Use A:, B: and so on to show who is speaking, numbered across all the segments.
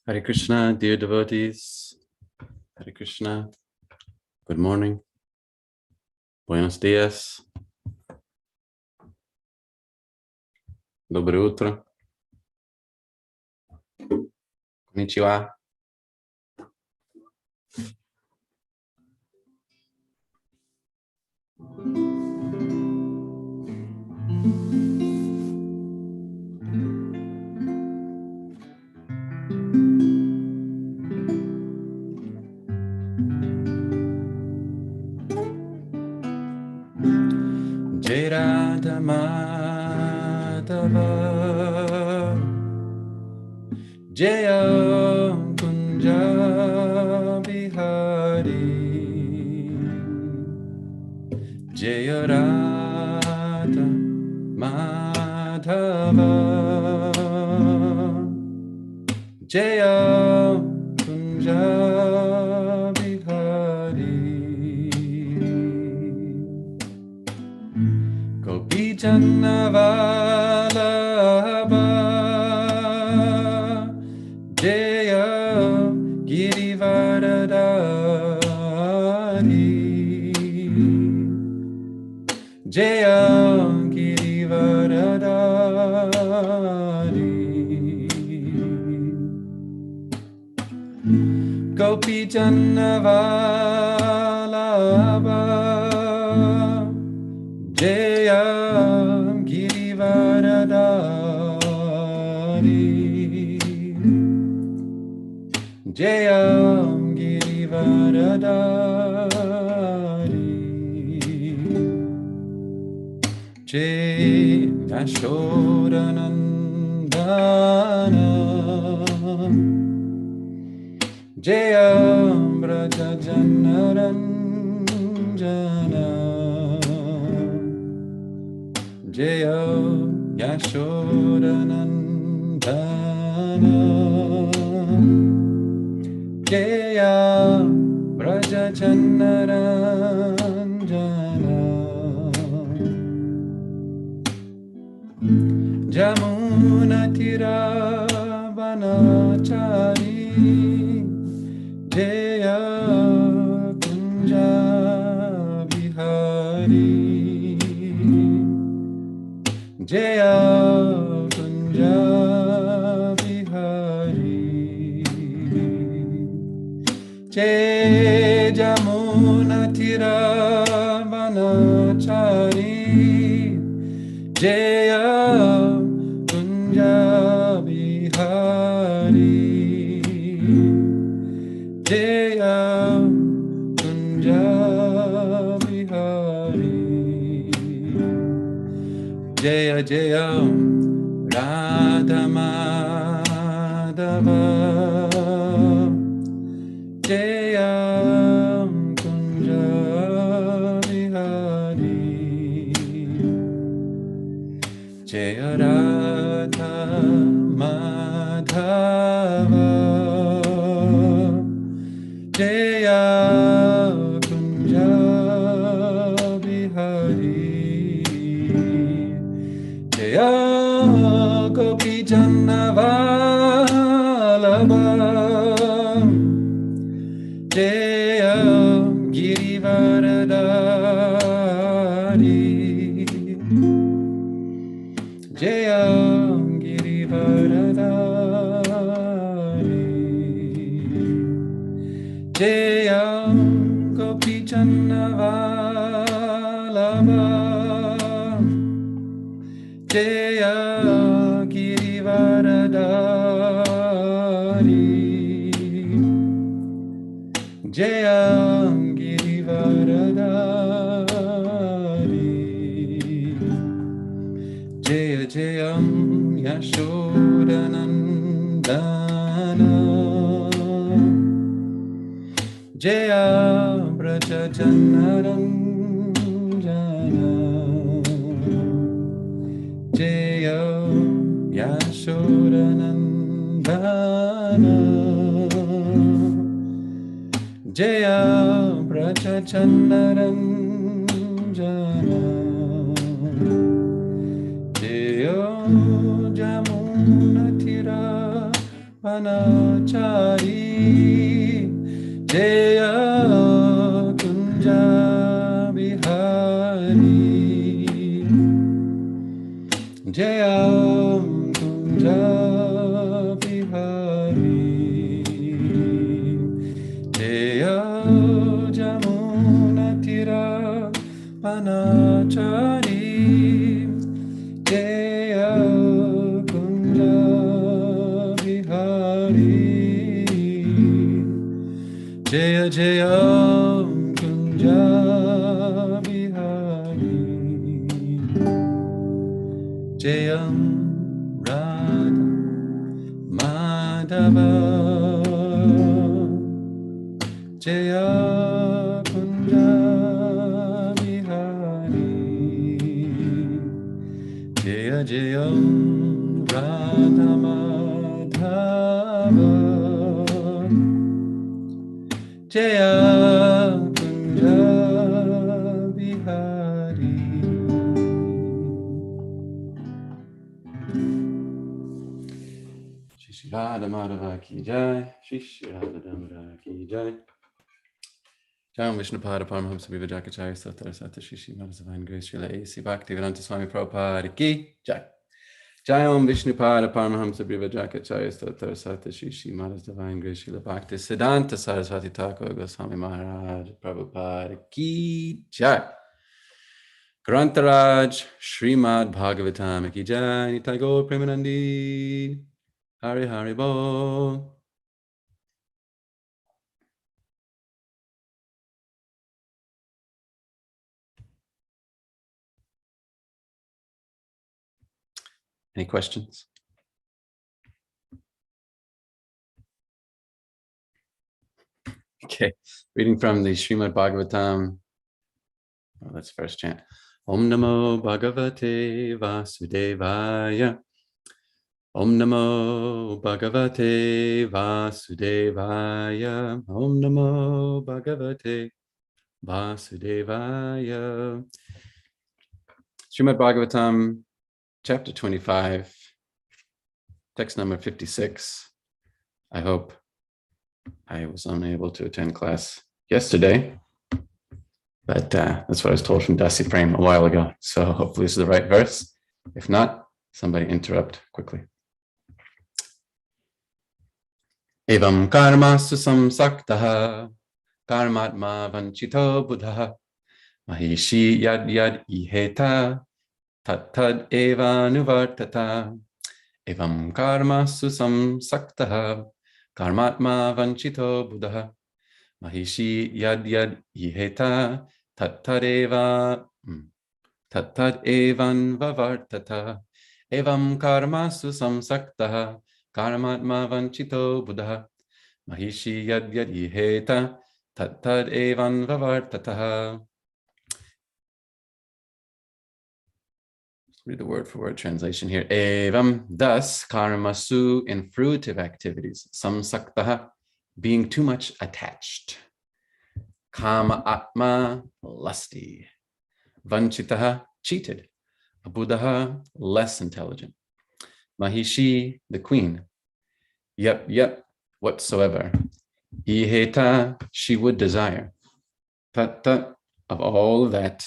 A: Hare Krishna, dear devotees. Hare Krishna. Good morning. Buenos dias. Доброе утро. Konnichiwa. Jai Radha Madhava Jaya Kunja Bihari Jaya Radha Madhava Jaya Kunja Gopi Jannavalabha Jaya Girivaradari Jaya Girivaradari Gopi Jannavalabha Jaya Girivaradari Jaya Girivaradari Jai Yashodanandana Jaya Braja Janaranjana Jaya Yashodanandana Jaya Braja Janaranjana Jamuna Tira Vanachari Jaya Kunja Bihari Jaya Kunja Bihari Jai Jamuna Tira Vanachari Jaya Kunja Bihari Jaya Kunja Bihari Jaya Jaya Radha Madhava Jaya Kunja Bihari Jaya Radha Madhava Jaya Kunja Bihari Jaya Gopi Jannavalabha Jaya Girivaradari Jaya Girivaradari Jaya Gopi Jannavalabha Jaya Girivaradari Jaya Girivaradari Jaya Jaya Yashodanandana Jaya Braja Janaranjana Jaya Yashodanandana Jaya Braja Janaranjana Jaya Jamuna Tira Vanachari Jaya Kunja Bihari Jaya Kunja Bihari Jaya Jamuna Tira Panachari Jaya Kunja Bihari Jaya Jaya Kunja Bihari Jayam Radha Madhava Jaya Kunja Bihari Jaya Jaya Radha Madhava Jaya Kunja Bihari. Shri Radha Madhava Ki Jai, Shri Radha Damodara Ki Jai. Jai Vishnupada Paramahamsa Vivajakacharya Sotara Sata Shri Srimad Divine Grace Srila A.C. Bhaktivedanta Swami Prabhupada Ki Jai. Jai Om Vishnupada Paramahamsa Vivajakacharya Sotara Sata Shri Srimad Divine Grace Srila Bhakti Siddhanta Saraswati Thakur Goswami Maharaj Prabhupada Ki Jai. Grantaraj Srimad Bhagavatam Ki Jai. Nitai Gaur Premanandi Hari Hari Bol. Any questions? Okay, reading from the Srimad Bhagavatam. Oh, let's first chant. Om Namo Bhagavate Vasudevaya. Om Namo Bhagavate Vasudevaya. Om Namo Bhagavate Vasudevaya. Srimad Bhagavatam, chapter 25, text number 56. I hope I was unable to attend class yesterday, but that's what I was told from Dasa Prem a while ago. So hopefully this is the right verse. If not, somebody interrupt quickly. Evam karma susamsaktaha karmatma vanchito buddha mahishi yad yad iheta tat tad eva nuvartata. Evam karma susamsaktaha karmatma vanchito buddha mahishi yad yad iheta tat tad evan vavartata. Evam karma susamsaktaha karmatma vanchito buddha mahishi yad yad iheta tad evan vavartata. Read the word for word translation here. Evam, thus, karmasu, in fruitive activities, samsaktaha, being too much attached. Kama atma, lusty. Vanchitaha, cheated. Abuddha, less intelligent. Mahishi, the queen. Yep, whatsoever. Iheta, she would desire. Tat, of all that.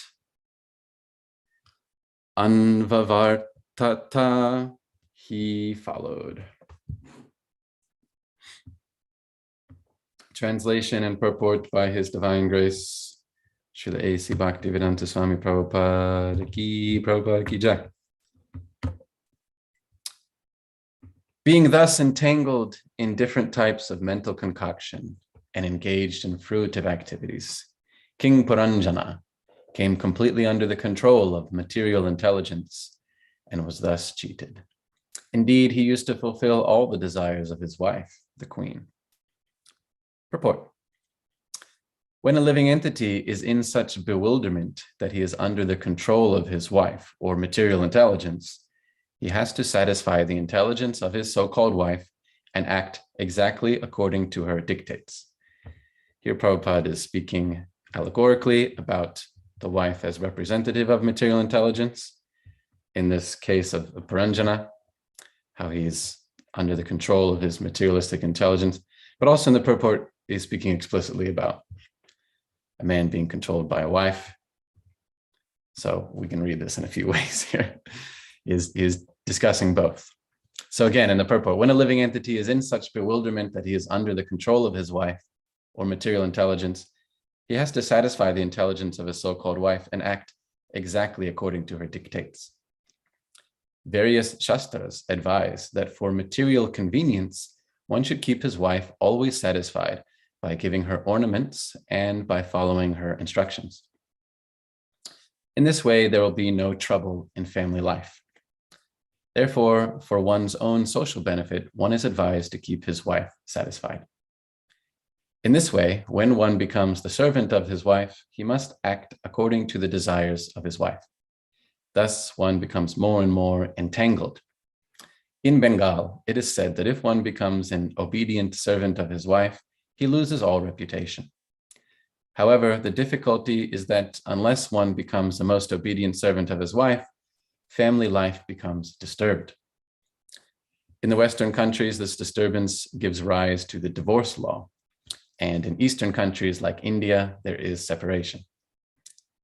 A: Anvavartata, he followed. Translation and purport by His Divine Grace, Srila A.C. Bhaktivedanta Swami Prabhupada Ki Jai. Being thus entangled in different types of mental concoction and engaged in fruitive activities, King Puranjana came completely under the control of material intelligence and was thus cheated. Indeed, he used to fulfill all the desires of his wife, the queen. Purport. When a living entity is in such bewilderment that he is under the control of his wife or material intelligence, he has to satisfy the intelligence of his so-called wife and act exactly according to her dictates. Here Prabhupada is speaking allegorically about the wife as representative of material intelligence. In this case of Puranjana, how he's under the control of his materialistic intelligence, but also in the purport is speaking explicitly about a man being controlled by a wife. So we can read this in a few ways here. Is discussing both. So again, in the purport, when a living entity is in such bewilderment that he is under the control of his wife or material intelligence, he has to satisfy the intelligence of his so-called wife and act exactly according to her dictates. Various shastras advise that for material convenience, one should keep his wife always satisfied by giving her ornaments and by following her instructions. In this way, there will be no trouble in family life. Therefore, for one's own social benefit, one is advised to keep his wife satisfied. In this way, when one becomes the servant of his wife, he must act according to the desires of his wife. Thus, one becomes more and more entangled. In Bengal, it is said that if one becomes an obedient servant of his wife, he loses all reputation. However, the difficulty is that unless one becomes the most obedient servant of his wife, family life becomes disturbed. In the Western countries, this disturbance gives rise to the divorce law. And in Eastern countries like India, there is separation.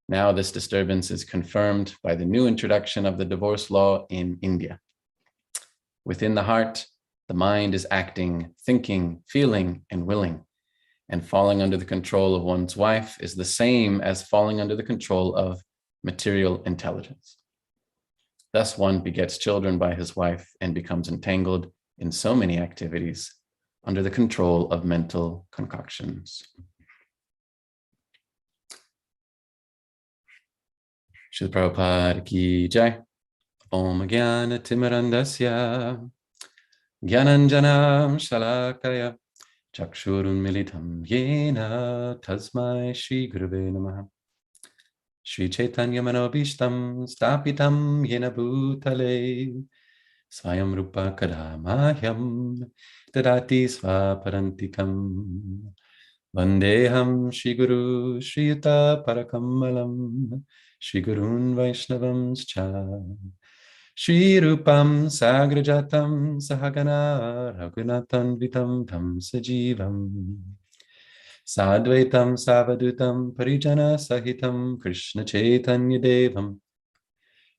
A: Now this disturbance is confirmed by the new introduction of the divorce law in India. Within the heart, the mind is acting, thinking, feeling, and willing. And falling under the control of one's wife is the same as falling under the control of material intelligence. Thus one begets children by his wife and becomes entangled in so many activities under the control of mental concoctions. Srila Prabhupada ki jai. Om Jnana Timirandasya Jnananjana Shalakaya Chakshurun Militam Yena Tasmai Shri Gurave Namaha. Shri Chaitanya Manobishtam Stapitam Yena Bhutale Swayam Rupa Kadamahyam Tadati Svaparantikam Vandeham Shri Guru Shri Yuta Parakamalam Shri Gurun Vaishnavam Cha Shri Rupam Sagrajatam Sahagana Raghunathan Vitam Tam Sajivam Sadvaitam Savadutam Parijana Sahitam Krishna Chaitanya Devam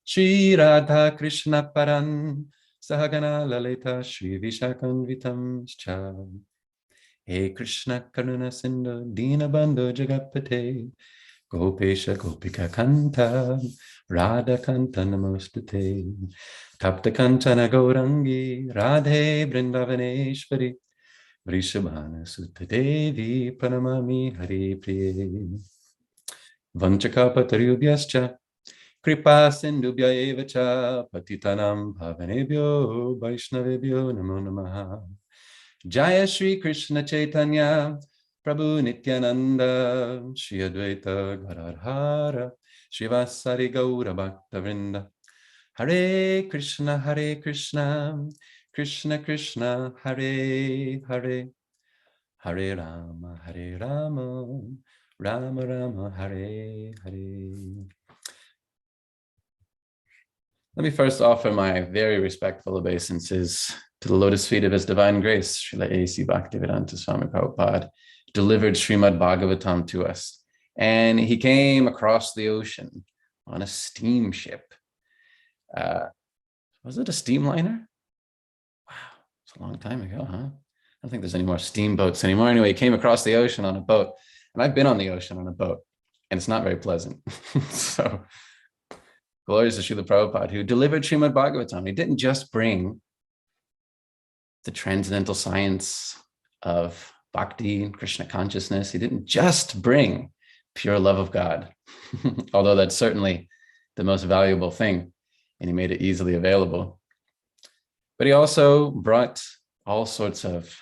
A: Shri Radha Krishna Paran Sahagana Lalita Shri Vishakanvitam Cha He Krishna Karuna Sindhu Dinabandhu Jagapate Gopesha Gopika Kanta Radha Kanta Namostate Tapta Kantana Gaurangi Radhe Vrindavaneshwari Vrishabhana Sutta Devi Pranamami Hari Priye Vanchakapatarubhyascha Kripa Sindhubhya Evacha Patitanam Bhavanebhyo Vaishnavebhyo Namo Namaha Jaya Shri Krishna Chaitanya Prabhu Nityananda Shri Advaita Gadadhara Shivasari Gaura Bhakta Vrinda Hare Krishna Krishna Krishna Hare Hare Hare Rama Rama Rama Hare Hare. Let me first offer my very respectful obeisances to the lotus feet of His Divine Grace, Srila A.C. Bhaktivedanta Swami Prabhupada, delivered Srimad Bhagavatam to us. And he came across the ocean on a steamship. Was it a steamliner? Wow, it's a long time ago, huh? I don't think there's any more steamboats anymore. Anyway, he came across the ocean on a boat. And I've been on the ocean on a boat, and it's not very pleasant. So, glories to Srila Prabhupada, who delivered Srimad Bhagavatam. He didn't just bring the transcendental science of bhakti and Krishna consciousness. He didn't just bring pure love of God, although that's certainly the most valuable thing, and he made it easily available. But he also brought all sorts of,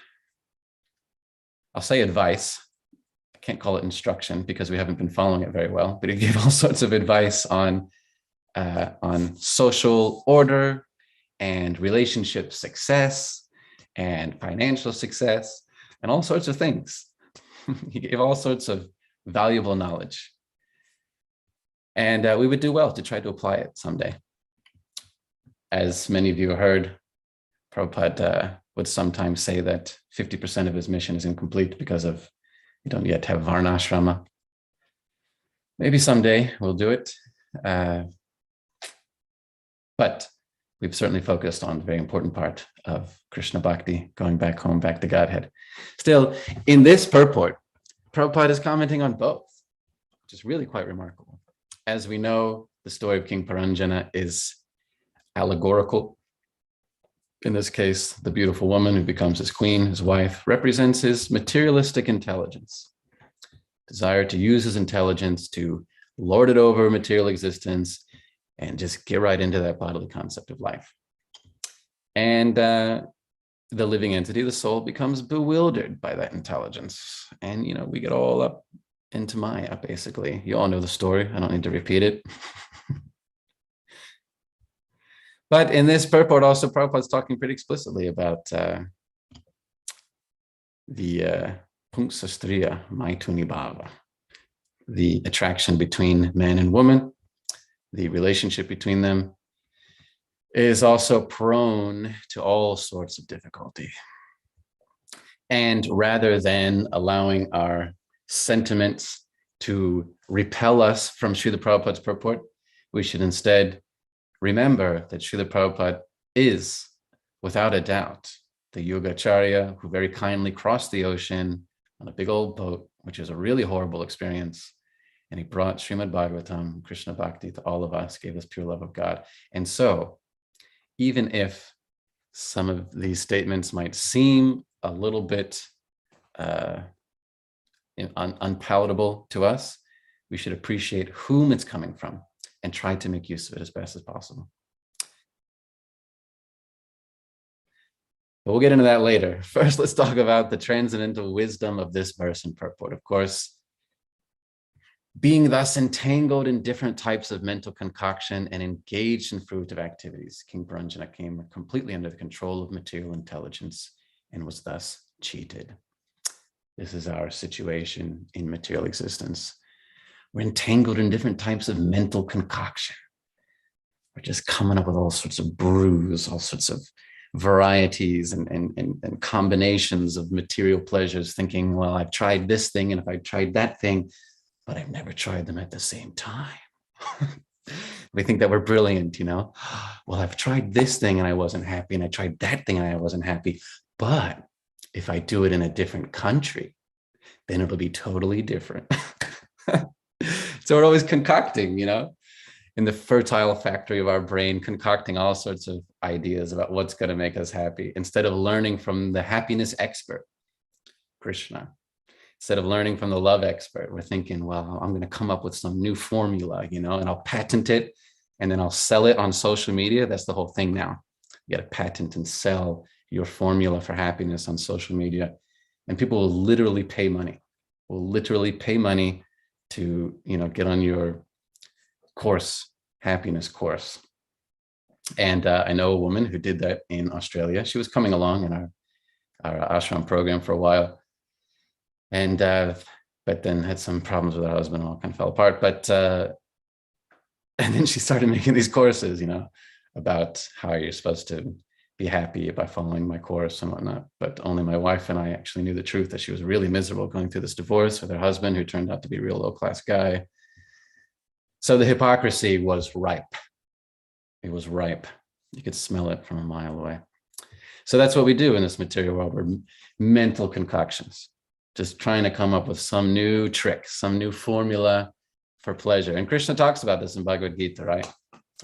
A: I'll say advice. I can't call it instruction because we haven't been following it very well, but he gave all sorts of advice on social order and relationship success and financial success and all sorts of things. He gave all sorts of valuable knowledge. And we would do well to try to apply it someday. As many of you heard, Prabhupada would sometimes say that 50% of his mission is incomplete because of you don't yet have varnashrama. Maybe someday we'll do it. But we've certainly focused on the very important part of Krishna Bhakti, going back home, back to Godhead. Still, in this purport, Prabhupada is commenting on both, which is really quite remarkable. As we know, the story of King Paranjana is allegorical. In this case, the beautiful woman who becomes his queen, his wife, represents his materialistic intelligence, desire to use his intelligence to lord it over material existence and just get right into that bodily concept of life. And the living entity, the soul, becomes bewildered by that intelligence. And, we get all up into Maya, basically. You all know the story. I don't need to repeat it. But in this purport, also, Prabhupada's talking pretty explicitly about the Pungsastriya Maituni Bhava, the attraction between man and woman, the relationship between them is also prone to all sorts of difficulty. And rather than allowing our sentiments to repel us from Srila Prabhupada's purport, we should instead remember that Srila Prabhupada is, without a doubt, the Yogacharya who very kindly crossed the ocean on a big old boat, which is a really horrible experience. And he brought Srimad Bhagavatam, Krishna Bhakti to all of us, gave us pure love of God. And so, even if some of these statements might seem a little bit unpalatable to us, we should appreciate whom it's coming from and try to make use of it as best as possible. But we'll get into that later. First, let's talk about the transcendental wisdom of this verse and purport. Of course, being thus entangled in different types of mental concoction and engaged in fruitive activities, King Paranjana came completely under the control of material intelligence and was thus cheated. This is our situation in material existence. We're entangled in different types of mental concoction. We're just coming up with all sorts of brews, all sorts of varieties and combinations of material pleasures, thinking, well, I've tried this thing, and if I've tried that thing, but I've never tried them at the same time. We think that we're brilliant, Well, I've tried this thing and I wasn't happy, and I tried that thing and I wasn't happy. But if I do it in a different country, then it'll be totally different. So we're always concocting, in the fertile factory of our brain, concocting all sorts of ideas about what's going to make us happy, instead of learning from the happiness expert, Krishna. Instead of learning from the love expert, we're thinking, well, I'm going to come up with some new formula, and I'll patent it, and then I'll sell it on social media. That's the whole thing now. You got to patent and sell your formula for happiness on social media. And people will literally pay money, to, get on your course, happiness course. And I know a woman who did that in Australia. She was coming along in our ashram program for a while. And but then had some problems with her husband, all kind of fell apart. But and then she started making these courses, about how you're supposed to be happy by following my course and whatnot. But only my wife and I actually knew the truth, that she was really miserable going through this divorce with her husband, who turned out to be a real low-class guy. So the hypocrisy was ripe. It was ripe. You could smell it from a mile away. So that's what we do in this material world. We're mental concoctions, just trying to come up with some new trick, some new formula for pleasure. And Krishna talks about this in Bhagavad Gita, right?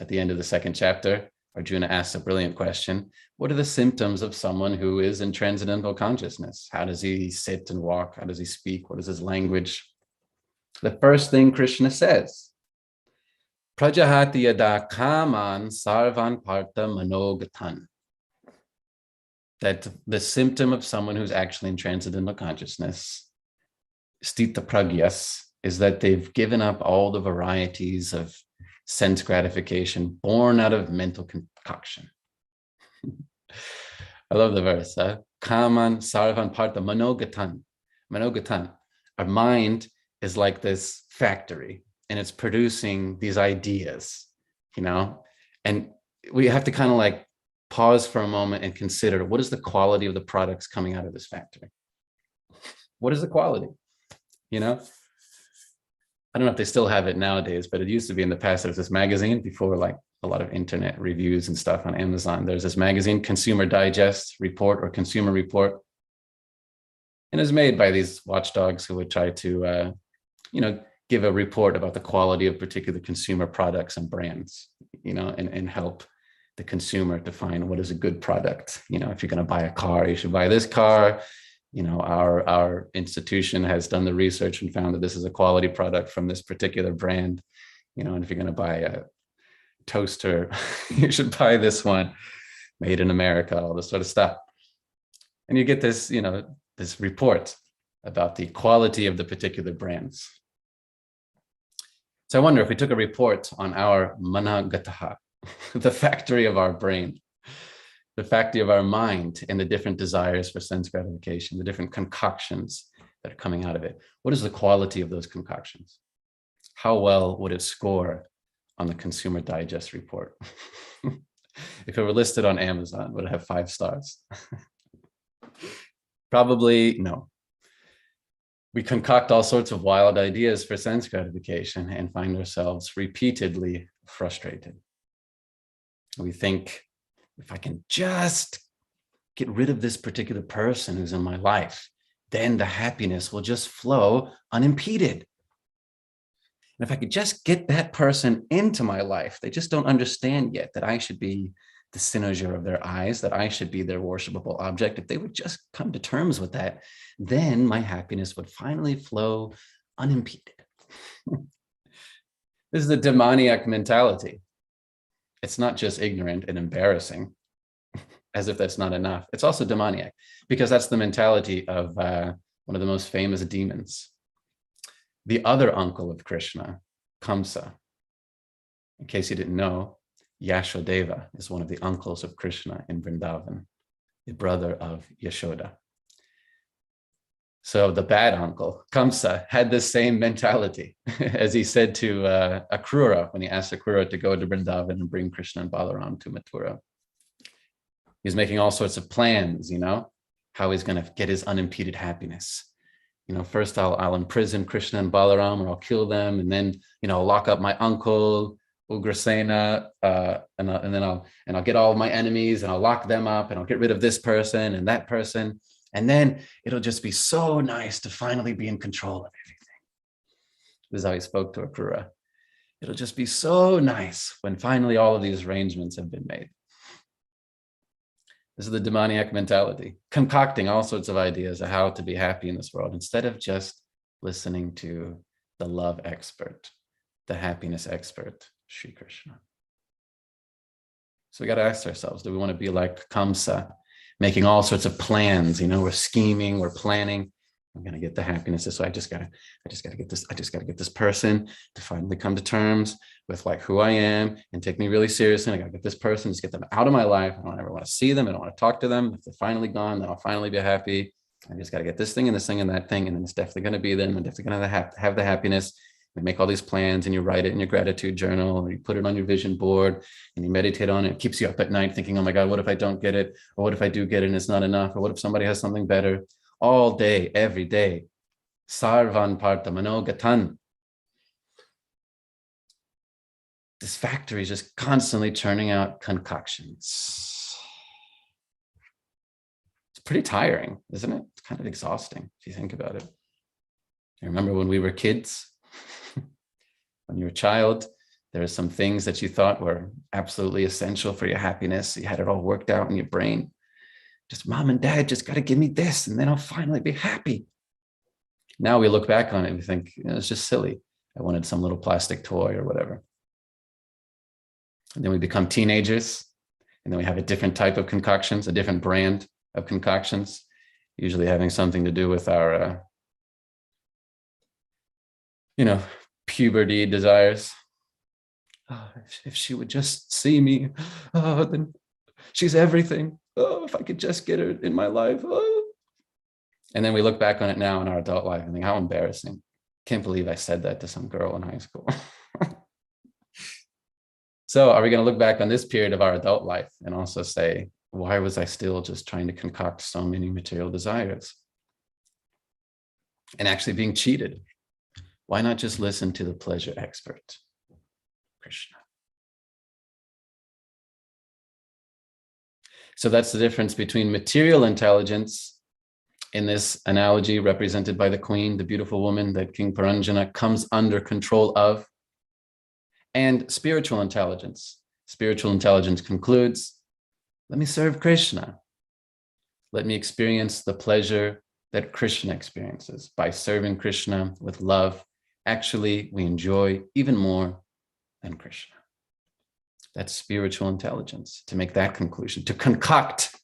A: At the end of the second chapter, Arjuna asks a brilliant question. What are the symptoms of someone who is in transcendental consciousness? How does he sit and walk? How does he speak? What is his language? The first thing Krishna says, Prajahati yada kaman sarvan partha manogatan. That the symptom of someone who's actually in transcendental consciousness, stita pragyas, is that they've given up all the varieties of sense gratification born out of mental concoction. I love the verse. Kaman sarvan partha manogatan. Manogatan. Our mind is like this factory, and it's producing these ideas, and we have to kind of pause for a moment and consider, what is the quality of the products coming out of this factory? What is the quality? You know, I don't know if they still have it nowadays, but it used to be in the past. There was this magazine before, like a lot of internet reviews and stuff on Amazon. There's this magazine, Consumer Digest Report or Consumer Report. And it's made by these watchdogs who would try to, give a report about the quality of particular consumer products and brands, and help the consumer to find what is a good product. If you're going to buy a car, you should buy this car. Our institution has done the research and found that this is a quality product from this particular brand. And if you're going to buy a toaster, you should buy this one, made in America, all this sort of stuff. And you get this, this report about the quality of the particular brands. So I wonder if we took a report on our managataha, the factory of our brain, the factory of our mind, and the different desires for sense gratification, the different concoctions that are coming out of it. What is the quality of those concoctions? How well would it score on the Consumer Digest report? If it were listed on Amazon, would it have 5 stars? Probably no. We concoct all sorts of wild ideas for sense gratification and find ourselves repeatedly frustrated. We think, if I can just get rid of this particular person who's in my life, then the happiness will just flow unimpeded. And if I could just get that person into my life, they just don't understand yet that I should be the cynosure of their eyes, that I should be their worshipable object. If they would just come to terms with that, then my happiness would finally flow unimpeded. This is the demoniac mentality. It's not just ignorant and embarrassing, as if that's not enough. It's also demoniac, because that's the mentality of one of the most famous demons. The other uncle of Krishna, Kamsa. In case you didn't know, Yasodeva is one of the uncles of Krishna in Vrindavan, the brother of Yashoda. So the bad uncle, Kamsa, had the same mentality as he said to Akrura when he asked Akrura to go to Vrindavan and bring Krishna and Balaram to Mathura. He's making all sorts of plans, how he's going to get his unimpeded happiness. First I'll imprison Krishna and Balaram, or I'll kill them, and then I'll lock up my uncle Ugrasena, and then I'll get all of my enemies and I'll lock them up, and I'll get rid of this person and that person, and then it'll just be so nice to finally be in control of everything. This is how he spoke to Akrura. It'll just be so nice when finally all of these arrangements have been made. This is the demoniac mentality, concocting all sorts of ideas of how to be happy in this world, instead of just listening to the love expert, the happiness expert, Sri Krishna. So we got to ask ourselves, do we want to be like Kamsa, making all sorts of plans? We're scheming, we're planning. I'm going to get the happiness. So I just got to get this person to finally come to terms with like who I am and take me really seriously. I got to get this person, just get them out of my life. I don't ever want to see them. I don't want to talk to them. If they're finally gone, then I'll finally be happy. I just got to get this thing and this thing and that thing. And then it's definitely going to be them. I'm definitely going to have the happiness. You make all these plans and you write it in your gratitude journal, or you put it on your vision board and you meditate on it. It keeps you up at night thinking, oh my God, what if I don't get it? Or what if I do get it and it's not enough? Or what if somebody has something better? All day, every day. Sarvan parta manogatan. This factory is just constantly churning out concoctions. It's pretty tiring, isn't it? It's kind of exhausting if you think about it. You remember when we were kids? When you were a child, there are some things that you thought were absolutely essential for your happiness. You had it all worked out in your brain. Just mom and dad just got to give me this, and then I'll finally be happy. Now we look back on it and we think, it's just silly. I wanted some little plastic toy or whatever. And then we become teenagers, and then we have a different type of concoctions, a different brand of concoctions, usually having something to do with our, puberty desires. Oh, if she would just see me, then she's everything. Oh, if I could just get her in my life. Oh. And then we look back on it now in our adult life and think, how embarrassing. Can't believe I said that to some girl in high school. So are we going to look back on this period of our adult life and also say, why was I still just trying to concoct so many material desires and actually being cheated? Why not just listen to the pleasure expert, Krishna? So that's the difference between material intelligence in this analogy represented by the queen, the beautiful woman that King Paranjana comes under control of, and spiritual intelligence. Spiritual intelligence concludes, let me serve Krishna. Let me experience the pleasure that Krishna experiences. By serving Krishna with love, actually, we enjoy even more than Krishna. That's spiritual intelligence, to make that conclusion, to concoct,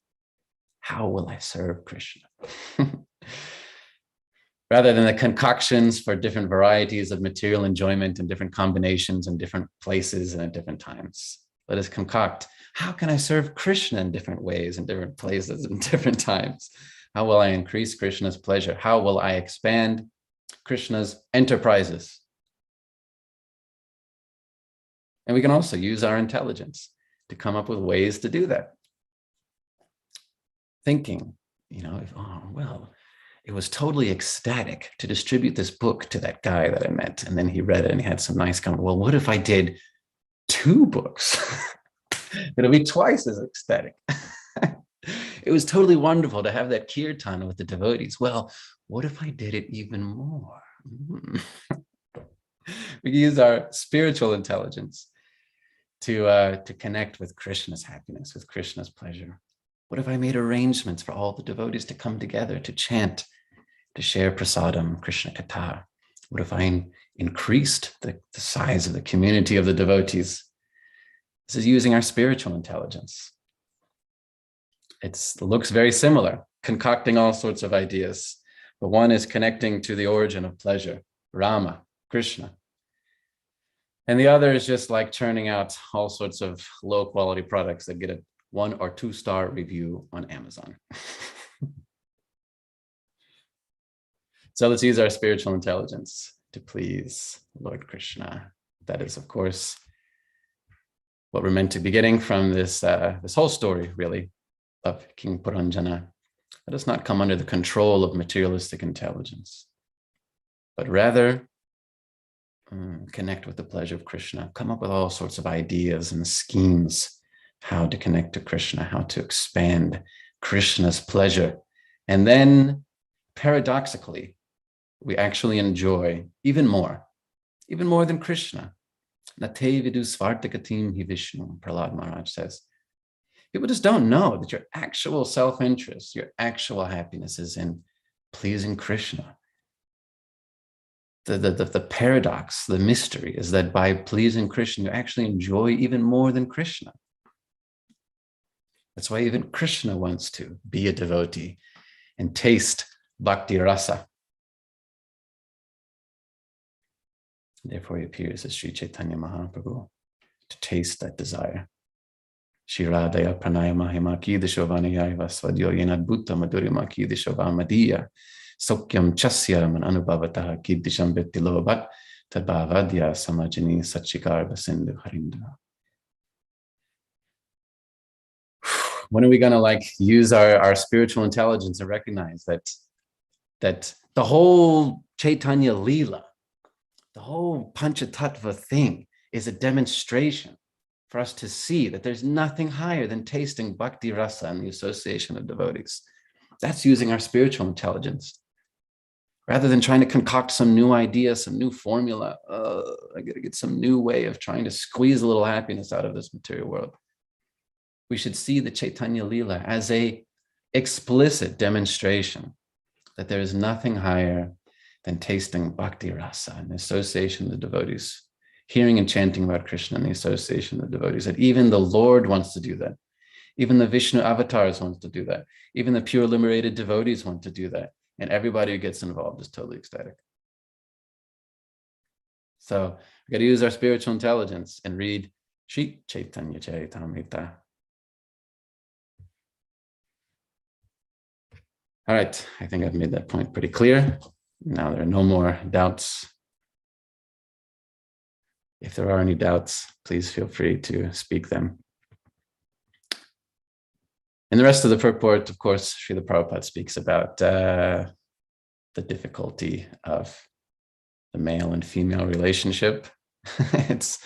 A: how will I serve Krishna? Rather than the concoctions for different varieties of material enjoyment and different combinations in different places and at different times. Let us concoct, how can I serve Krishna in different ways, in different places, in different times? How will I increase Krishna's pleasure? How will I expand Krishna's enterprises? And we can also use our intelligence to come up with ways to do that. Thinking, it was totally ecstatic to distribute this book to that guy that I met. And then he read it and he had some nice comment. Well, what if I did 2 books? It'll be twice as ecstatic. It was totally wonderful to have that kirtan with the devotees. Well, what if I did it even more? We use our spiritual intelligence to connect with Krishna's happiness, with Krishna's pleasure. What if I made arrangements for all the devotees to come together, to chant, to share prasadam, Krishna Katha? What if I increased the size of the community of the devotees? This is using our spiritual intelligence. It looks very similar, concocting all sorts of ideas. But one is connecting to the origin of pleasure, Rama, Krishna. And the other is just like churning out all sorts of low quality products that get a 1 or 2 star review on Amazon. So let's use our spiritual intelligence to please Lord Krishna. That is, of course, what we're meant to be getting from this whole story, really, of King Puranjana. Let us not come under the control of materialistic intelligence, but rather connect with the pleasure of Krishna, come up with all sorts of ideas and schemes, how to connect to Krishna, how to expand Krishna's pleasure. And then, paradoxically, we actually enjoy even more than Krishna. Nate vidu svartakatim hi Vishnu, Prahlad Maharaj says. People just don't know that your actual self-interest, your actual happiness is in pleasing Krishna. The paradox, the mystery is that by pleasing Krishna, you actually enjoy even more than Krishna. That's why even Krishna wants to be a devotee and taste bhakti rasa. Therefore, he appears as Sri Chaitanya Mahaprabhu to taste that desire. Shiradaya pranaya mahima kidisho vanayaya vasvadyo yenadbhutta madurima kidisho vamadiya sokyam chasya man anubhavataha kidisham vyaktilobat tadbhavadya samajini sachikarva sindhu harindra. When are we going to use our spiritual intelligence and recognize that the whole Chaitanya Leela, the whole Panchatattva thing is a demonstration for us to see that there's nothing higher than tasting bhakti rasa and the association of devotees. That's using our spiritual intelligence. Rather than trying to concoct some new idea, some new formula, I got to get some new way of trying to squeeze a little happiness out of this material world. We should see the Chaitanya Leela as a explicit demonstration that there is nothing higher than tasting bhakti rasa and the association of the devotees, hearing and chanting about Krishna and the association of the devotees, that even the Lord wants to do that. Even the Vishnu avatars want to do that. Even the pure liberated devotees want to do that. And everybody who gets involved is totally ecstatic. So we got to use our spiritual intelligence and read Shri Chaitanya Charitamrita. All right, I think I've made that point pretty clear. Now there are no more doubts If there are any doubts, please feel free to speak them. In the rest of the purport, of course, Srila Prabhupada speaks about the difficulty of the male and female relationship. It's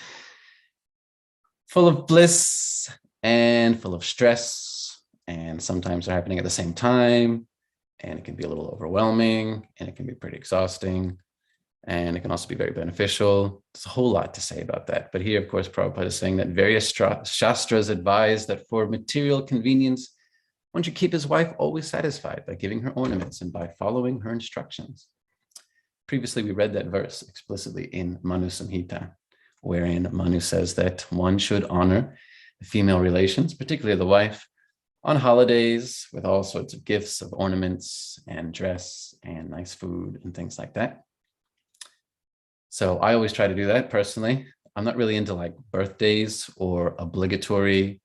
A: full of bliss and full of stress, and sometimes they're happening at the same time, and it can be a little overwhelming, and it can be pretty exhausting, and it can also be very beneficial. There's a whole lot to say about that. But here, of course, Prabhupada is saying that various shastras advise that for material convenience, one should keep his wife always satisfied by giving her ornaments and by following her instructions. Previously, we read that verse explicitly in Manu Samhita, wherein Manu says that one should honor the female relations, particularly the wife, on holidays with all sorts of gifts of ornaments and dress and nice food and things like that. So I always try to do that personally. I'm not really into like birthdays or obligatory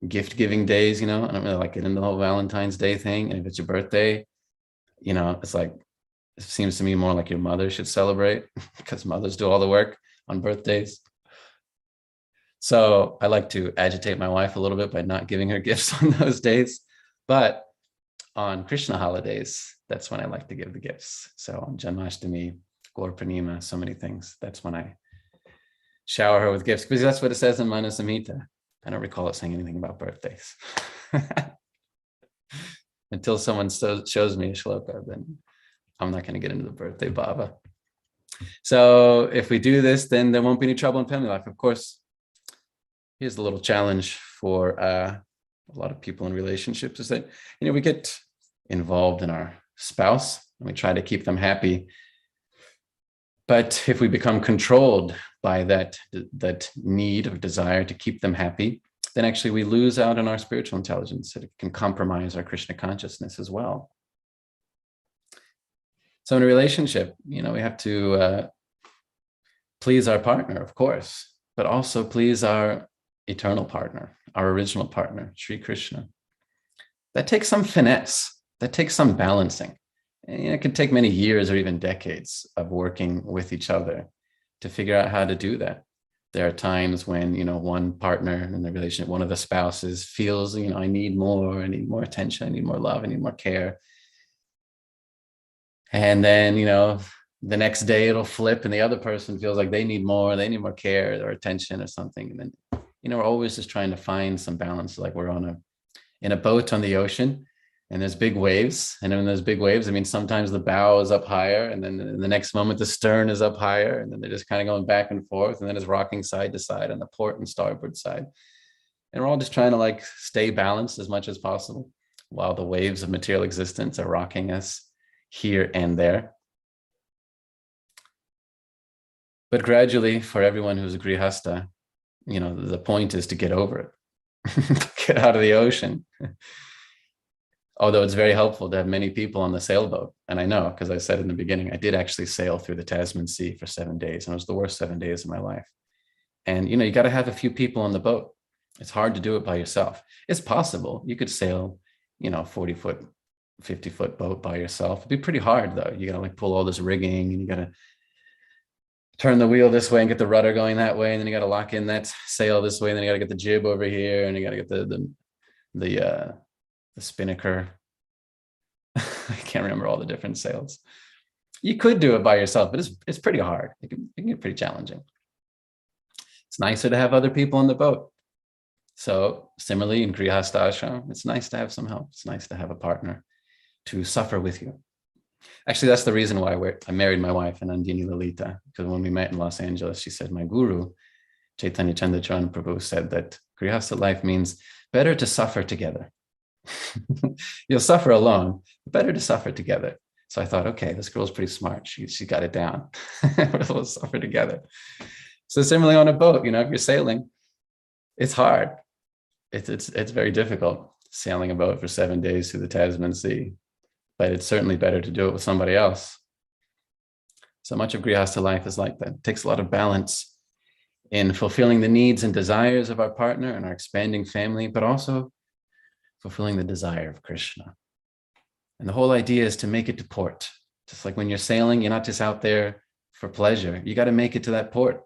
A: gift giving days, I don't really like get into the whole Valentine's Day thing. And if it's your birthday, it's like, it seems to me more like your mother should celebrate because mothers do all the work on birthdays. So I like to agitate my wife a little bit by not giving her gifts on those days. But on Krishna holidays, that's when I like to give the gifts. So on Janmashtami, Gaur Purnima, so many things. That's when I shower her with gifts, because that's what it says in Manu Samhita. I don't recall it saying anything about birthdays. Until someone shows me a shloka, then I'm not going to get into the birthday bhava. So if we do this, then there won't be any trouble in family life. Of course, here's the little challenge for a lot of people in relationships is that, we get involved in our spouse and we try to keep them happy. But if we become controlled by that need or desire to keep them happy, then actually we lose out on our spiritual intelligence. It can compromise our Krishna consciousness as well. So in a relationship, we have to please our partner, of course, but also please our eternal partner, our original partner, Sri Krishna. That takes some finesse. That takes some balancing. And it can take many years or even decades of working with each other to figure out how to do that. There are times when, one partner in the relationship, one of the spouses feels, I need more attention, I need more love, I need more care. And then, the next day it'll flip and the other person feels like they need more care or attention or something. And then, we're always just trying to find some balance. Like we're in a boat on the ocean and there's big waves. And when there's big waves, sometimes the bow is up higher and then in the next moment the stern is up higher and then they're just kind of going back and forth. And then it's rocking side to side on the port and starboard side. And we're all just trying to stay balanced as much as possible while the waves of material existence are rocking us here and there. But gradually, for everyone who's a grihasta, the point is to get over it, get out of the ocean. Although it's very helpful to have many people on the sailboat. And I know, because I said in the beginning, I did actually sail through the Tasman Sea for 7 days, and it was the worst 7 days of my life. And, you got to have a few people on the boat. It's hard to do it by yourself. It's possible. You could sail, 40-foot, 50-foot boat by yourself. It'd be pretty hard, though. You got to pull all this rigging, and you got to turn the wheel this way and get the rudder going that way, and then you got to lock in that sail this way, and then you got to get the jib over here, and you got to get the spinnaker. I can't remember all the different sails. You could do it by yourself, but it's pretty hard. It can get pretty challenging. It's nicer to have other people on the boat. So similarly in Grihastha Ashram, it's nice to have some help. It's nice to have a partner to suffer with you. Actually, that's the reason why I married my wife, Nandini Lalita, because when we met in Los Angeles, she said, my guru, Chaitanya Chandracharan Prabhu, said that Grihastha life means better to suffer together. You'll suffer alone, but better to suffer together. So I thought, okay, this girl's pretty smart. She got it down. We'll suffer together. So similarly on a boat, if you're sailing, it's hard. It's very difficult sailing a boat for 7 days through the Tasman Sea, but it's certainly better to do it with somebody else. So much of Grihastha life is like that. It takes a lot of balance in fulfilling the needs and desires of our partner and our expanding family, but also fulfilling the desire of Krishna. And the whole idea is to make it to port. Just like when you're sailing, you're not just out there for pleasure. You got to make it to that port.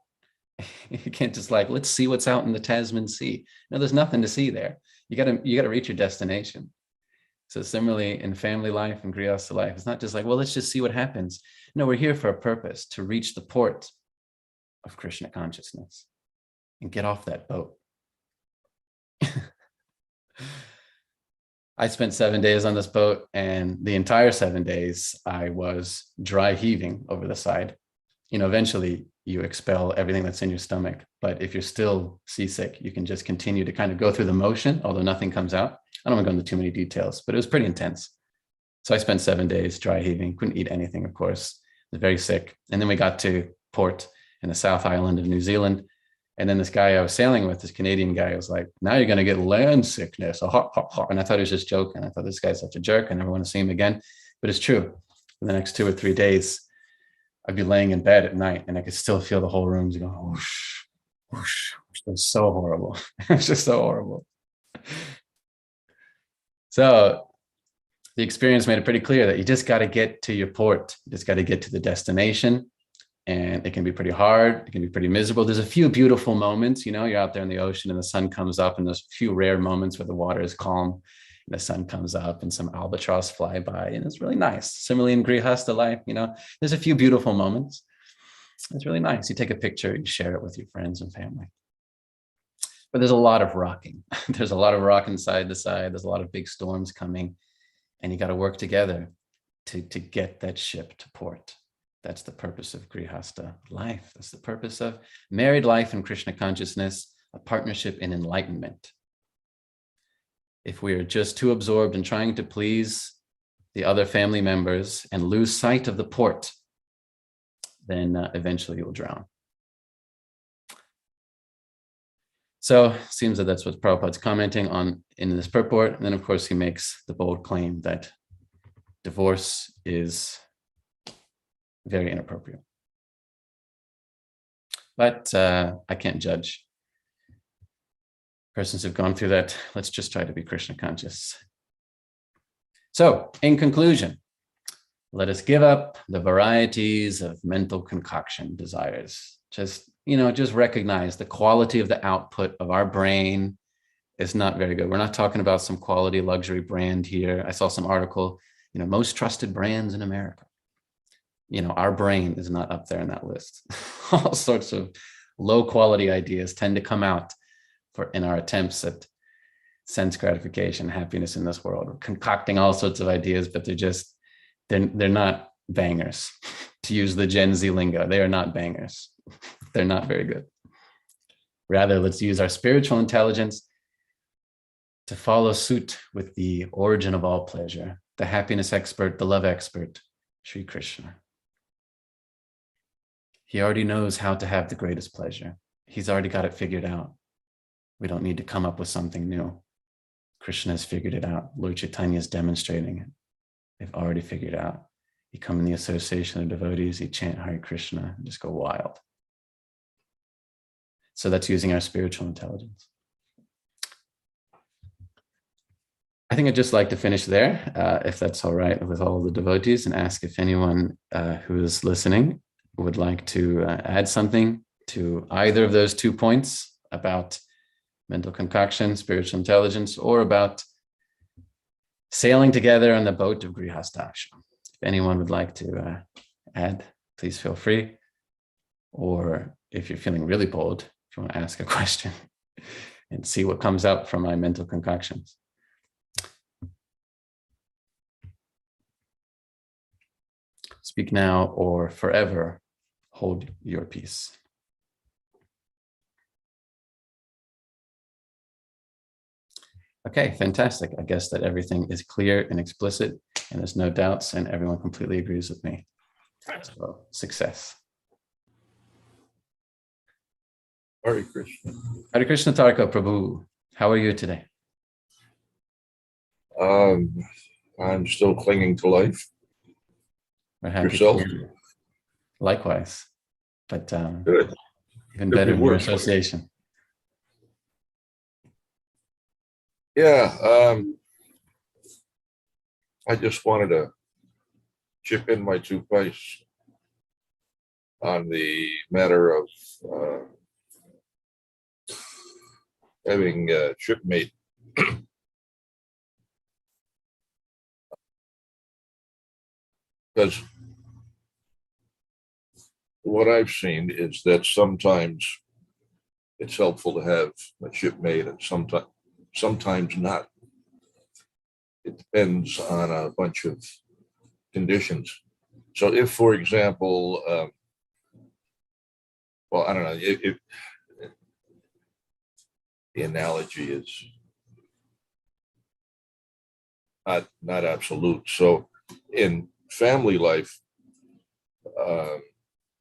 A: You can't just like, let's see what's out in the Tasman Sea. No, there's nothing to see there. You gotta reach your destination. So similarly in family life and grihastha life, it's not just like, well, let's just see what happens. No, we're here for a purpose, to reach the port of Krishna consciousness and get off that boat. I spent 7 days on this boat, and the entire 7 days I was dry heaving over the side. Eventually you expel everything that's in your stomach, but if you're still seasick, you can just continue to kind of go through the motion, although nothing comes out. I don't want to go into too many details, but it was pretty intense. So I spent 7 days dry heaving, couldn't eat anything, of course. I was very sick. And then we got to port in the South Island of New Zealand. And then this guy I was sailing with, this Canadian guy, was like, now you're going to get land sickness. And I thought he was just joking. I thought, this guy's such a jerk. I never want to see him again. But it's true. For the next 2 or 3 days, I'd be laying in bed at night and I could still feel the whole room going, whoosh, whoosh. It was so horrible. It was just so horrible. So the experience made it pretty clear that you just got to get to your port. You just got to get to the destination. And it can be pretty hard. It can be pretty miserable. There's a few beautiful moments, you're out there in the ocean and the sun comes up, and there's a few rare moments where the water is calm and the sun comes up and some albatross fly by, and it's really nice. Similarly in grihastha life, there's a few beautiful moments. It's really nice. You take a picture, you share it with your friends and family. But there's a lot of rocking. There's a lot of rocking side to side. There's a lot of big storms coming, and you got to work together to get that ship to port. That's the purpose of grihastha life. That's the purpose of married life in Krishna consciousness, a partnership in enlightenment. If we are just too absorbed in trying to please the other family members and lose sight of the port, then eventually you'll drown. So it seems that that's what Prabhupada's commenting on in this purport. And then, of course, he makes the bold claim that divorce is very inappropriate. But I can't judge persons who've gone through that. Let's just try to be Krishna conscious. So, in conclusion, let us give up the varieties of mental concoction desires. Just recognize the quality of the output of our brain is not very good. We're not talking about some quality luxury brand here. I saw some article, most trusted brands in America. Our brain is not up there in that list. All sorts of low quality ideas tend to come out in our attempts at sense gratification, happiness in this world. We're concocting all sorts of ideas, but they're not bangers. To use the Gen Z lingo, they are not bangers. They're not very good. Rather, let's use our spiritual intelligence to follow suit with the origin of all pleasure, the happiness expert, the love expert, Sri Krishna. He already knows how to have the greatest pleasure. He's already got it figured out. We don't need to come up with something new. Krishna has figured it out. Lord Chaitanya is demonstrating it. They've already figured it out. You come in the association of devotees, you chant Hare Krishna, and just go wild. So that's using our spiritual intelligence. I think I'd just like to finish there, if that's all right with all the devotees, and ask if anyone who is listening would like to add something to either of those 2 points about mental concoction, spiritual intelligence, or about sailing together on the boat of grihasthashram. If anyone would like to add, please feel free. Or if you're feeling really bold, if you want to ask a question and see what comes up from my mental concoctions. Speak now or forever hold your peace. Okay, fantastic. I guess that everything is clear and explicit, and there's no doubts, and everyone completely agrees with me. So, success.
B: Hare Krishna.
A: Hare Krishna Tarka Prabhu. How are you today?
B: I'm still clinging to life.
A: We're happy
B: Yourself?
A: to hear you. Likewise, but
B: Good.
A: even
B: Could
A: better
B: be
A: in your
B: worse.
A: association.
B: Yeah, I just wanted to chip in my 2 pice on the matter of having a shipmate. Because what I've seen is that sometimes it's helpful to have a shipmate, and sometimes not. It depends on a bunch of conditions. So if, for example, well, I don't know, if the analogy is not absolute. So in family life,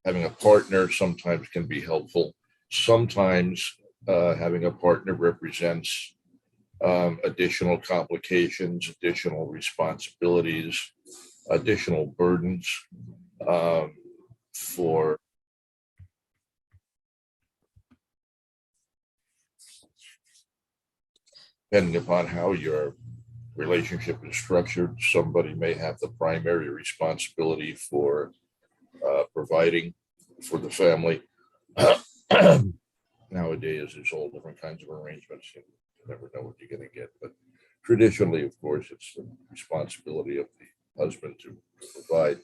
B: having a partner sometimes can be helpful. Sometimes having a partner represents additional complications, additional responsibilities, additional burdens for depending upon how your relationship is structured. Somebody may have the primary responsibility for providing for the family. Nowadays, there's all different kinds of arrangements. You never know what you're going to get. But traditionally, of course, it's the responsibility of the husband to provide.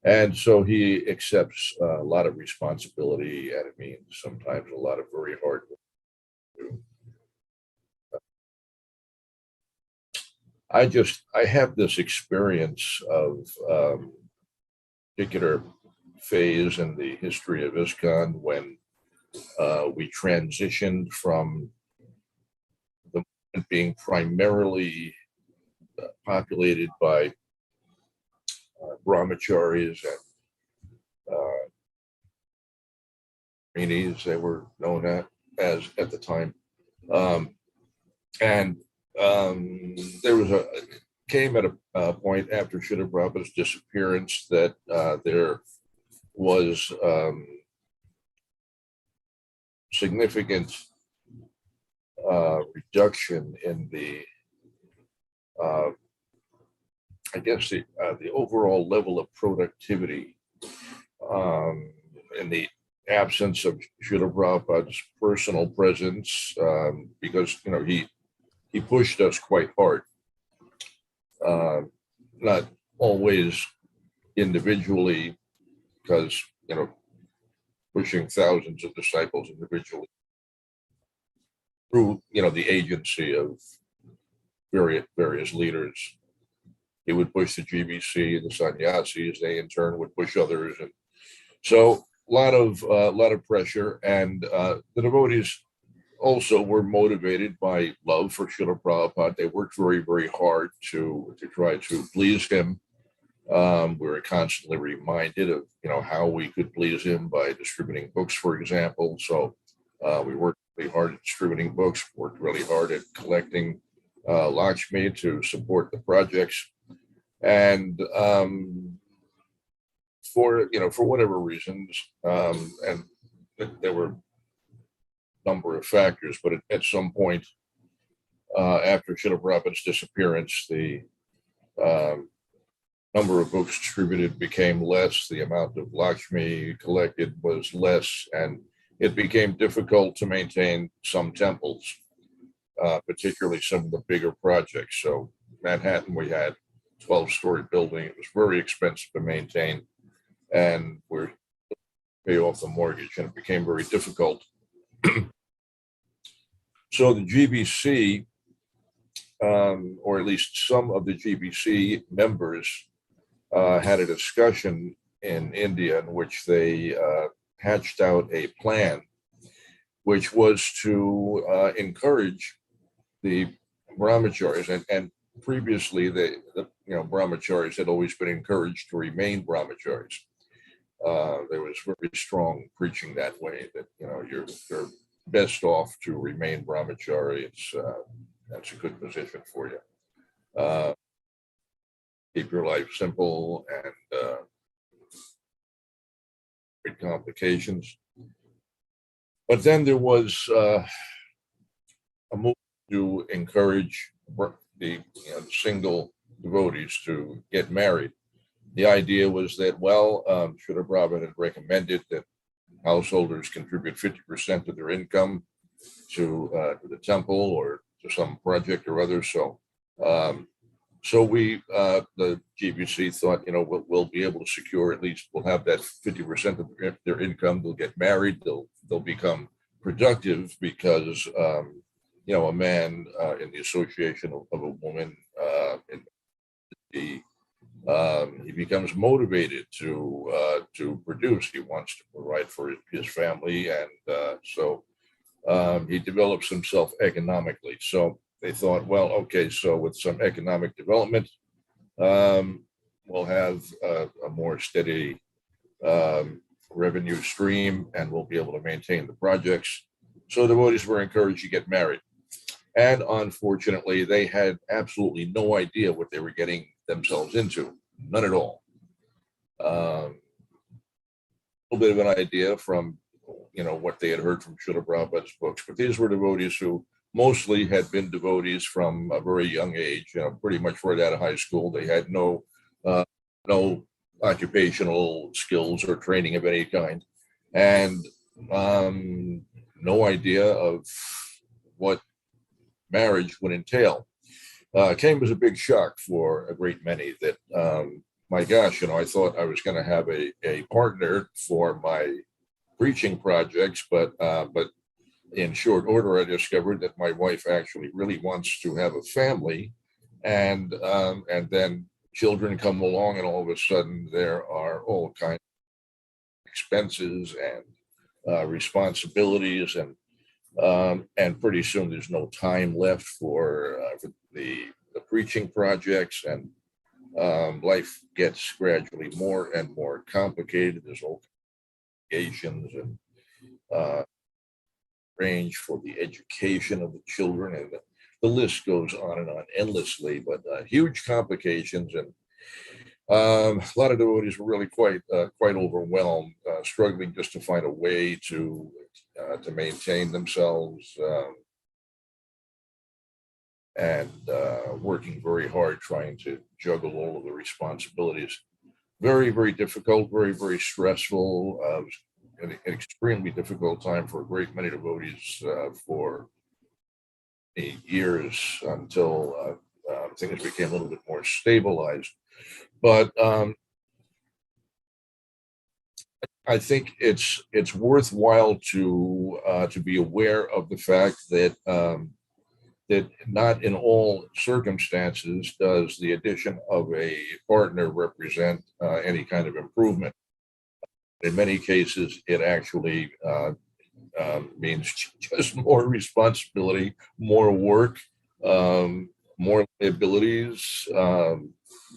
B: And so he accepts a lot of responsibility, and it means sometimes a lot of very hard work. I have this experience of particular phase in the history of ISKCON when we transitioned from the movement being primarily populated by brahmacharis and they were known as at the time. And there was came at a point after Srila Prabhupada's disappearance that there was significant reduction in the I guess the overall level of productivity in the absence of Srila Prabhupada's personal presence, because he pushed us quite hard, not always individually, because pushing thousands of disciples individually through the agency of various leaders. He would push the GBC, the sannyasis, they in turn would push others, and so a lot of pressure. And the devotees also were motivated by love for Srila Prabhupada. They worked very, very hard to try to please him. We were constantly reminded of how we could please him by distributing books, for example. So we worked really hard at distributing books, worked really hard at collecting Lakshmi to support the projects. And for whatever reasons, and there were a number of factors, but at some point after Srila Prabhupada's disappearance, the number of books distributed became less, the amount of Lakshmi collected was less, and it became difficult to maintain some temples, particularly some of the bigger projects. So Manhattan, we had 12-story building. It was very expensive to maintain, and we're pay off the mortgage, and it became very difficult. So the GBC, or at least some of the GBC members, had a discussion in India in which they hatched out a plan, which was to encourage the brahmacharis, and previously the brahmacharis had always been encouraged to remain brahmacharis. There was very strong preaching that way, that you're best off to remain brahmachari. That's a good position for you. Keep your life simple and avoid complications. But then there was a move to encourage the single devotees to get married. The idea was that, Srila Prabhupada had recommended that householders contribute 50% of their income to the temple or to some project or other. So we, the GBC thought, we'll be able to secure, at least we'll have that 50% of their income. They'll get married. They'll become productive because, a man in the association of a woman, he becomes motivated to produce. He wants to provide for his family, and so he develops himself economically. So they thought, well, okay, so with some economic development, we'll have a more steady revenue stream, and we'll be able to maintain the projects. So devotees were encouraged to get married. And unfortunately, they had absolutely no idea what they were getting themselves into, none at all. A little bit of an idea from, what they had heard from Srila Prabhupada's books, but these were devotees who mostly had been devotees from a very young age, pretty much right out of high school. They had no occupational skills or training of any kind, and no idea of what marriage would entail. Came as a big shock for a great many that, my gosh, I thought I was going to have a partner for my preaching projects, but in short order, I discovered that my wife actually really wants to have a family, and then children come along, and all of a sudden there are all kinds of expenses and responsibilities, and pretty soon there's no time left for the preaching projects, and life gets gradually more and more complicated. There's all obligations and range for the education of the children, and the list goes on and on endlessly, but huge complications, and a lot of devotees were really quite overwhelmed, struggling just to find a way to maintain themselves, and working very hard trying to juggle all of the responsibilities. Very, very difficult, very, very stressful. It was an extremely difficult time for a great many devotees for 8 years until things became a little bit more stabilized. But I think it's worthwhile to be aware of the fact that that not in all circumstances does the addition of a partner represent any kind of improvement. In many cases, it actually means just more responsibility, more work, more liabilities, a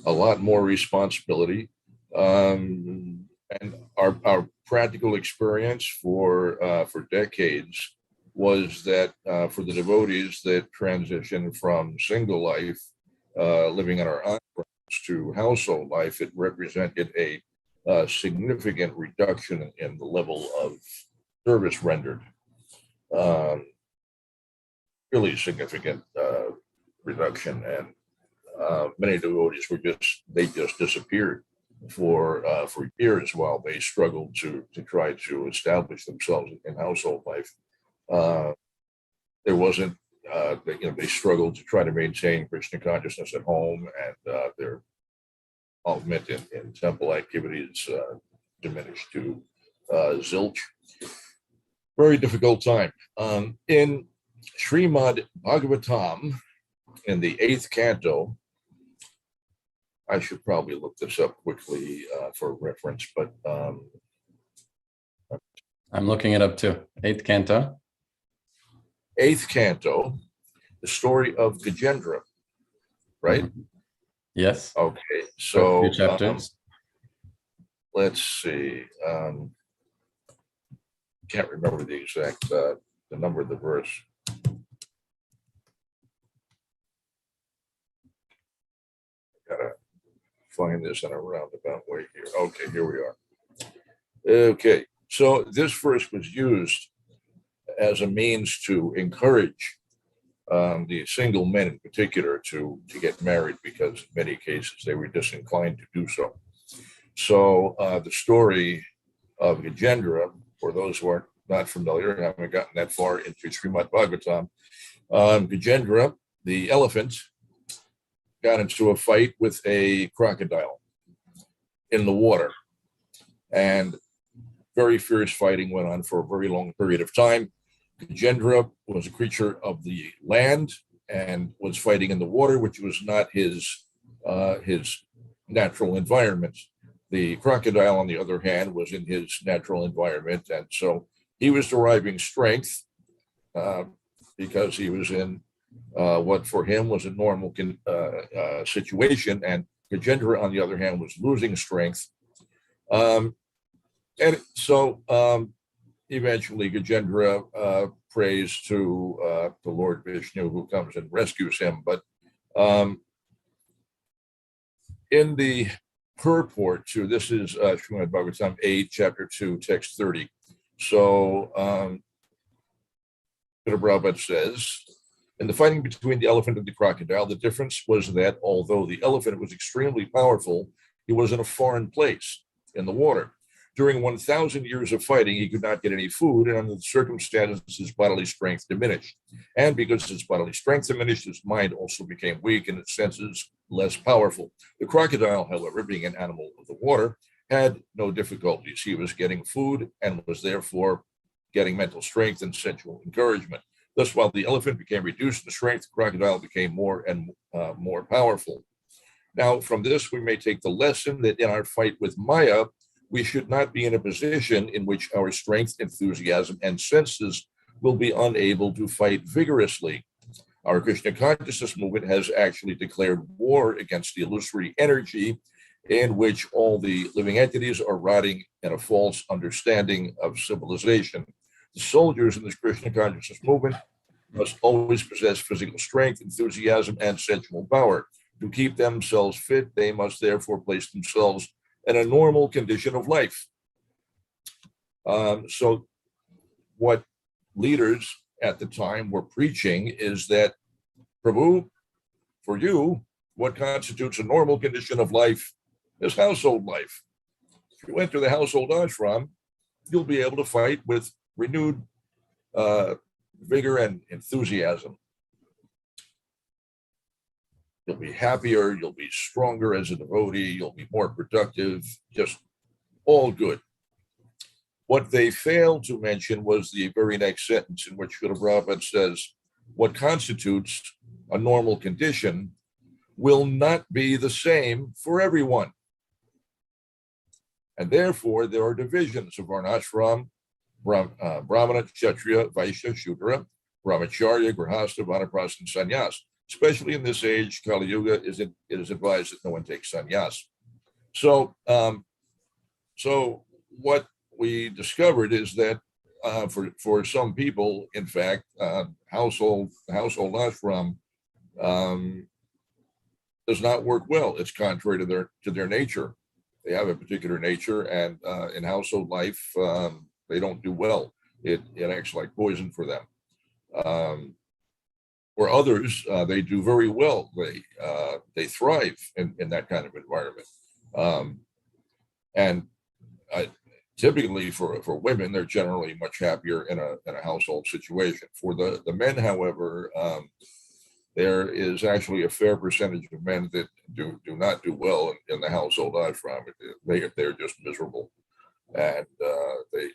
B: lot more responsibility. And our practical experience for decades was that for the devotees that transitioned from single life, living on our own to household life, it represented a significant reduction in the level of service rendered. Really significant reduction, and many devotees just disappeared for years while they struggled to try to establish themselves in household life. There wasn't, they struggled to try to maintain Krishna consciousness at home, and their involvement in temple activities diminished to zilch. Very difficult time. In Srimad Bhagavatam, in the 8th canto, I should probably look this up quickly for reference, but
A: I'm looking it up too. 8th canto.
B: 8th canto, the story of Gajendra, right?
A: Mm-hmm. Yes.
B: Okay, so
A: Few chapters.
B: Let's see. Can't remember the exact the number of the verse. Gotta find this in a roundabout way here. Okay, here we are. Okay, so this verse was used as a means to encourage the single men in particular to get married, because in many cases they were disinclined to do so. So the story of Gajendra, for those who aren't not familiar, I haven't gotten that far into Srimad Bhagavatam, Gajendra, the elephant, got into a fight with a crocodile in the water. And very fierce fighting went on for a very long period of time. Gajendra was a creature of the land and was fighting in the water, which was not his natural environment. The crocodile, on the other hand, was in his natural environment. And so he was deriving strength because he was in what for him was a normal situation. And Gajendra, on the other hand, was losing strength. And so eventually Gajendra prays to the Lord Vishnu, who comes and rescues him. But in the purport to this is Srimad Bhagavatam 8, chapter 2, text 30. So Prabhupada says, in the fighting between the elephant and the crocodile, the difference was that although the elephant was extremely powerful, he was in a foreign place in the water. During 1,000 years of fighting, he could not get any food, and under the circumstances, his bodily strength diminished. And because his bodily strength diminished, his mind also became weak and its senses less powerful. The crocodile, however, being an animal of the water, had no difficulties. He was getting food and was therefore getting mental strength and sensual encouragement. Thus, while the elephant became reduced in strength, the crocodile became more and more powerful. Now, from this, we may take the lesson that in our fight with Maya, we should not be in a position in which our strength, enthusiasm, and senses will be unable to fight vigorously. Our Krishna consciousness movement has actually declared war against the illusory energy in which all the living entities are rotting in a false understanding of civilization. The soldiers in this Krishna consciousness movement must always possess physical strength, enthusiasm, and sensual power. To keep themselves fit, they must therefore place themselves in a normal condition of life. So what leaders at the time were preaching is that, Prabhu, for you, what constitutes a normal condition of life is household life. If you enter the household ashram, you'll be able to fight with renewed vigor and enthusiasm. You'll be happier, you'll be stronger as a devotee, you'll be more productive, just all good. What they failed to mention was the very next sentence in which Srila Prabhupada says, what constitutes a normal condition will not be the same for everyone. And therefore, there are divisions of Varnashram, Brahmana, Kshatriya, Vaishya, Shudra, Brahmacharya, Grihastha, Vanaprastha, and Sannyas. Especially in this age, Kali Yuga, it is advised that no one takes sannyas. So, so what we discovered is that for some people, in fact, household ashram does not work well. It's contrary to their nature. They have a particular nature, and in household life, they don't do well. It acts like poison for them. For others, they do very well. They thrive in that kind of environment. And typically for women, they're generally much happier in a household situation. For the men, however, there is actually a fair percentage of men that do not do well in the household ashram. They're just miserable. And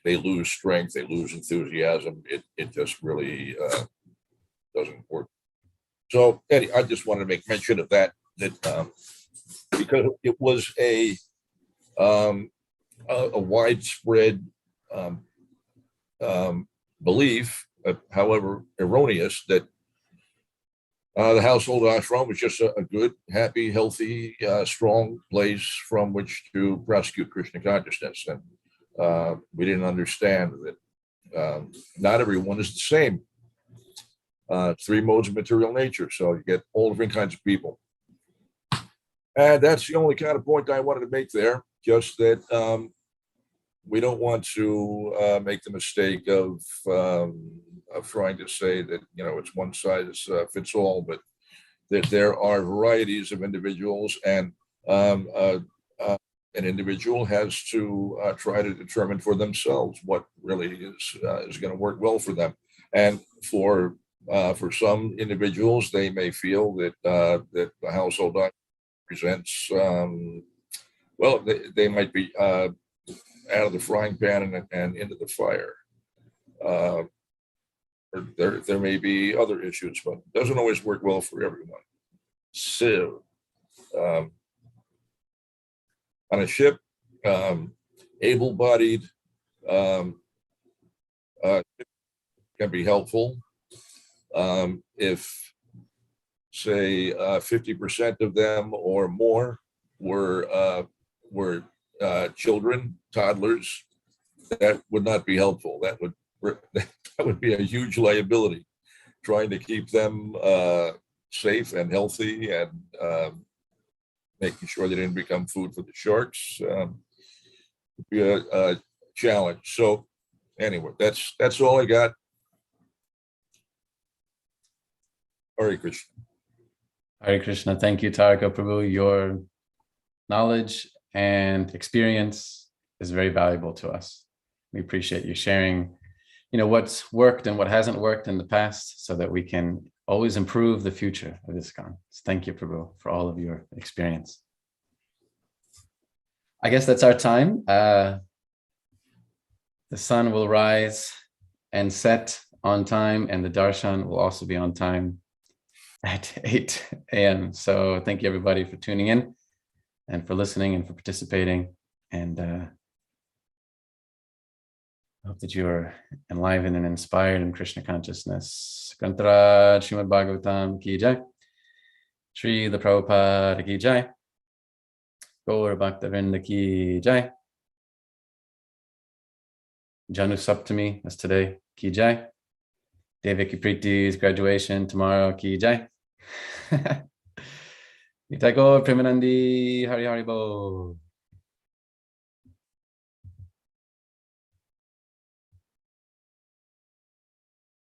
B: they lose strength, they lose enthusiasm. It just really doesn't work. So Eddie, I just wanted to make mention of that because it was a widespread belief, however erroneous, that the household ashram was just a good, happy, healthy, strong place from which to prosecute Krishna consciousness. And we didn't understand that not everyone is the same. Three modes of material nature, so you get all different kinds of people. And that's the only kind of point I wanted to make there, just that we don't want to make the mistake of trying to say that, it's one size fits all, but that there are varieties of individuals, and an individual has to try to determine for themselves what really is going to work well for them. And for some individuals, they may feel that that the household diet presents well, they might be out of the frying pan and into the fire. Or there may be other issues, but it doesn't always work well for everyone. So, on a ship, able-bodied can be helpful. If, say, 50% of them or more were children, toddlers, that would not be helpful. That would be a huge liability. Trying to keep them safe and healthy and making sure they didn't become food for the sharks would be a challenge. So anyway, that's all I got. Hare Krishna.
A: Hare Krishna. Thank you, Taraka Prabhu. Your knowledge and experience is very valuable to us. We appreciate you sharing, what's worked and what hasn't worked in the past so that we can always improve the future of ISKCON. So thank you, Prabhu, for all of your experience. I guess that's our time. The sun will rise and set on time, and the darshan will also be on time at 8 a.m. So thank you, everybody, for tuning in and for listening and for participating. And I hope that you are enlivened and inspired in Krishna consciousness. Kantra Srimad Bhagavatam ki jai. Shri the Prabhupada ki jai. Gaur Bhakta-vrinda ki jai. Janu Saptami, that's today, ki jai. Devaki Preeti's graduation tomorrow, ki jai. Nitai Gaur Premanandi, Hari Hari Bo.